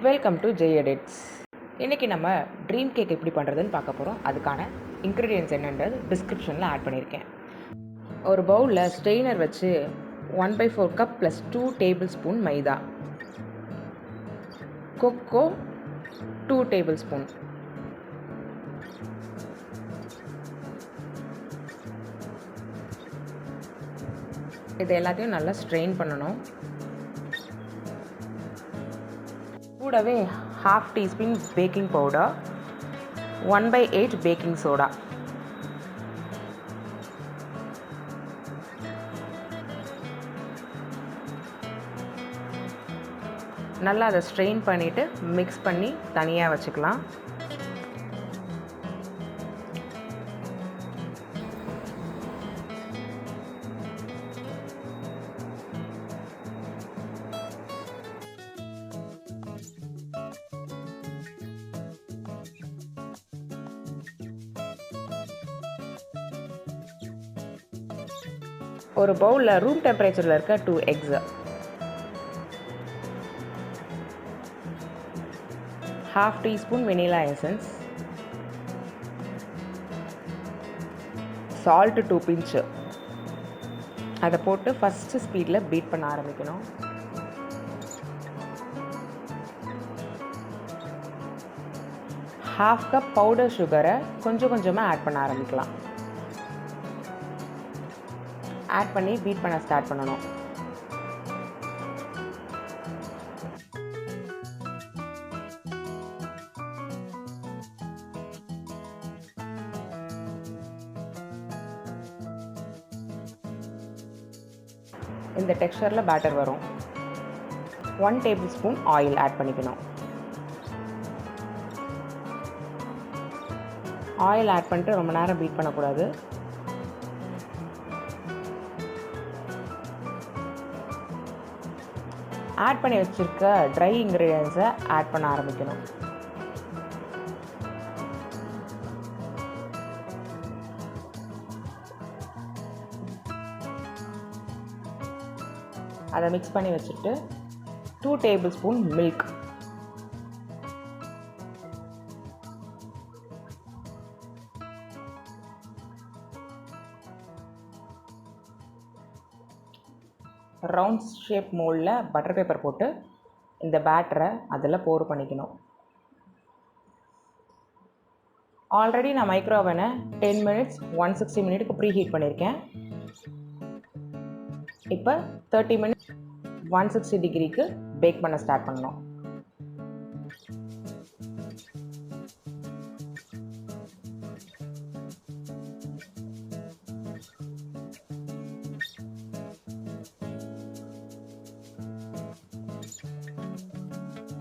Welcome to Jai edits. இன்றைக்கி நம்ம dream cake எப்படி பண்ணுறதுன்னு பார்க்க போகிறோம். அதுக்கான இன்க்ரீடியன்ட்ஸ் என்னன்றது டிஸ்கிரிப்ஷனில் ஆட் பண்ணியிருக்கேன். ஒரு பவுலில் ஸ்ட்ரெயினர் வச்சு 1/4 கப் ப்ளஸ் 2 டேபிள் ஸ்பூன் மைதா, கொக்கோ 2 டேபிள் ஸ்பூன், இது எல்லாத்தையும் நல்லா ஸ்ட்ரெயின் பண்ணணும். கூடவே 1/2 teaspoon baking powder, 1/8 baking soda, நல்லா அதை ஸ்ட்ரெயின் பண்ணிவிட்டு மிக்ஸ் பண்ணி தனியாக வச்சுக்கலாம். ஒரு பவுலில் ரூம் டெம்பரேச்சரில் இருக்க 2 eggs, 1/2 teaspoon vanilla essence, salt 2 pinch, அதை போட்டு ஃபஸ்ட்டு ஸ்பீடில் பீட் பண்ண ஆரம்பிக்கணும். ½ கப் பவுடர் சுகரை கொஞ்சம் கொஞ்சமாக ஆட் பண்ண ஆரம்பிக்கலாம். ஆட் பண்ணி பீட் பண்ண ஸ்டார்ட் பண்ணணும். இந்த டெக்ஸ்சரில் பேட்டர் வரும். 1 டேபிள் ஸ்பூன் ஆயில் ஆட் பண்ணிக்கணும். ஆயில் ஆட் பண்ணிட்டு ரொம்ப நேரம் பீட் பண்ணக்கூடாது. ஆட் பண்ணி வச்சுருக்க ட்ரை இன்க்ரீடியன்ஸை ஆட் பண்ண ஆரம்பிக்கணும். அதை மிக்ஸ் பண்ணி வச்சுட்டு 2 tablespoon milk, round shape மோல்டில் பட்டர் பேப்பர் போட்டு இந்த பேட்டரை அதில் போர் பண்ணிக்கணும். ஆல்ரெடி நான் மைக்ரோ ஓவனை 10 மினிட்ஸ் 160 மினிட்டுக்கு ப்ரீ ஹீட் பண்ணியிருக்கேன். இப்போ 30 மினிட்ஸ் 160 டிகிரிக்கு பேக் பண்ண ஸ்டார்ட் பண்ணணும்.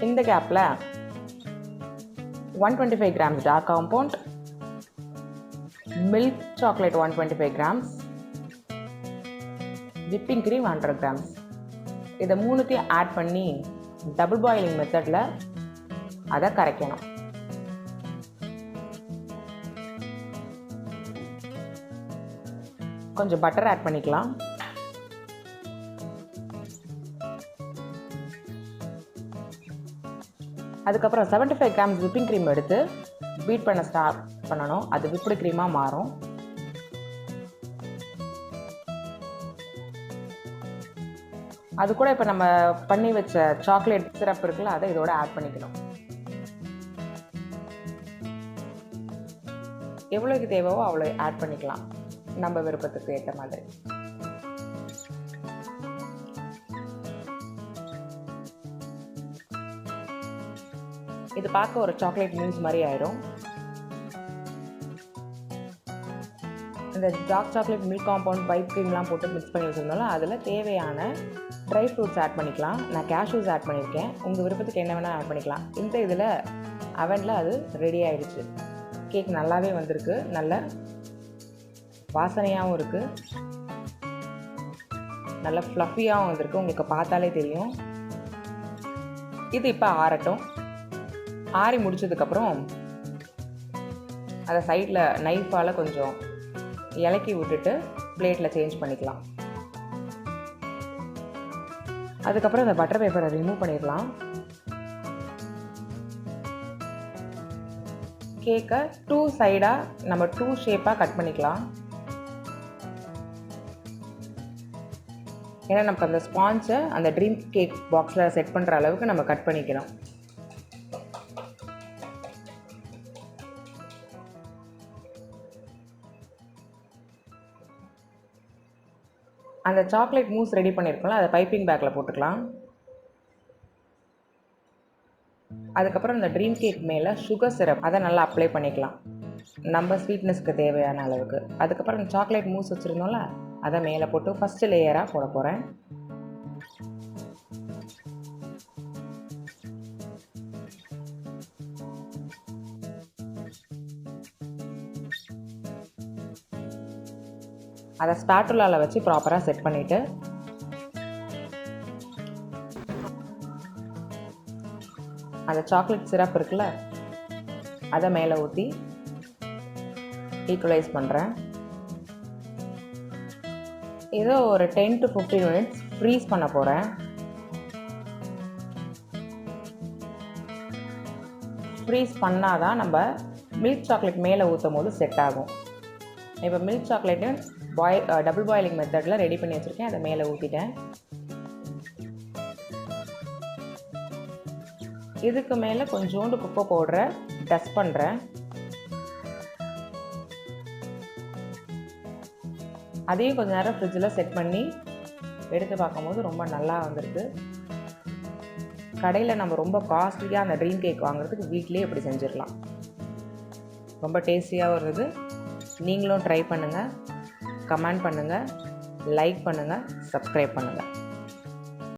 இந்த கேப்பில் 125 grams dark compound, milk chocolate 125 grams, whipping cream 100 grams, இதை மூணுத்தையும் ஆட் பண்ணி டபுள் பாயிலிங் மெத்தடில் அதை கரைக்கணும். கொஞ்சம் பட்டர் ஆட் பண்ணிக்கலாம். அதுக்கப்புறம் 75 கிராம்ஸ் விப்பிங் க்ரீம் எடுத்து பீட் பண்ண ஸ்டார்ட் பண்ணணும். அது விப்டு க்ரீமாக மாறும். அது கூட இப்போ நம்ம பண்ணி வச்ச சாக்லேட் சிரப் இருக்குல்ல, அதை இதோட ஆட் பண்ணிக்கணும். எவ்வளோக்கு தேவையோ அவ்வளோ ஆட் பண்ணிக்கலாம், நம்ம விருப்பத்துக்கு ஏற்ற மாதிரி. இது பார்க்க ஒரு சாக்லேட் மூஸ் மாதிரி ஆயிடும். இந்த dark chocolate milk compound white க்ரீம்லாம் போட்டு மிக்ஸ் பண்ணி வச்சுருந்தாலும் அதில் தேவையான ட்ரை ஃப்ரூட்ஸ் ஆட் பண்ணிக்கலாம். நான் கேஷ்யூஸ் ஆட் பண்ணியிருக்கேன். உங்கள் விருப்பத்துக்கு என்ன வேணால் ஆட் பண்ணிக்கலாம். இந்த இதில் அவனில் அது ரெடி ஆகிடுச்சு. கேக் நல்லாவே வந்திருக்கு, நல்ல வாசனையாகவும் இருக்குது, நல்ல ஃப்ளஃபியாகவும் வந்திருக்கு. உங்களுக்கு பார்த்தாலே தெரியும். இது இப்போ ஆறட்டும். ஆறி முடிச்சதுக்கப்புறம் அதை சைடில் நைஃபால் கொஞ்சம் இலக்கி விட்டுட்டு பிளேட்டில் சேஞ்ச் பண்ணிக்கலாம். அதுக்கப்புறம் இந்த பட்டர் பேப்பரை ரிமூவ் பண்ணிடலாம். கேக்கை 2 சைடாக நம்ம 2 ஷேப்பாக கட் பண்ணிக்கலாம். ஏன்னா நமக்கு அந்த ஸ்பான்ஸை அந்த ட்ரீம் கேக் பாக்ஸில் செட் பண்ணுற அளவுக்கு நம்ம கட் பண்ணிக்கணும். அந்த சாக்லேட் மூஸ் ரெடி பண்ணியிருக்கோம்ல, அதை பைப்பிங் பேக்கில் போட்டுக்கலாம். அதுக்கப்புறம் இந்த ட்ரீம் கேக் மேலே சுகர் சிரப் அதை நல்லா அப்ளை பண்ணிக்கலாம் நம்ம ஸ்வீட்னஸ்க்கு தேவையான அளவுக்கு. அதுக்கப்புறம் இந்த சாக்லேட் மூஸ் வச்சுருந்தோம்ல, அதை மேலே போட்டு ஃபஸ்ட்டு லேயராக போட போகிறேன். அதை ஸ்பாட்டுலாவில் வச்சு ப்ராப்பராக செட் பண்ணிவிட்டு அந்த சாக்லேட் சிரப் இருக்குல்ல, அதை மேலே ஊற்றி ஈக்குவலைஸ் பண்ணுறேன். இதை ஒரு 10 to 15 minutes ஃப்ரீஸ் பண்ண போகிறேன். ஃப்ரீஸ் பண்ணால் தான் நம்ம மில்க் சாக்லேட் மேலே ஊற்றும் போது செட் ஆகும். இப்போ மில்க் சாக்லேட்டு டபுள் பாயிலிங் மெத்தடில் ரெடி பண்ணி வச்சுருக்கேன். அதை மேலே ஊற்றிட்டேன். இதுக்கு மேலே கொஞ்சோண்டு கொக்கோ பவுடரை டஸ்ட் பண்ணுறேன். அதையும் கொஞ்சம் நேரம் ஃப்ரிட்ஜில் செட் பண்ணி எடுத்து பார்க்கும்போது ரொம்ப நல்லா வந்திருக்கு. கடையில் நம்ம ரொம்ப காஸ்ட்லியாக அந்த ட்ரீம் கேக் வாங்குறதுக்கு வீட்டிலே இப்படி செஞ்சிடலாம். ரொம்ப டேஸ்டியாகவும் இருக்குது. நீங்களும் ட்ரை பண்ணுங்கள், கமெண்ட் பண்ணுங்கள், லைக் பண்ணுங்கள், சப்ஸ்கிரைப் பண்ணுங்கள்.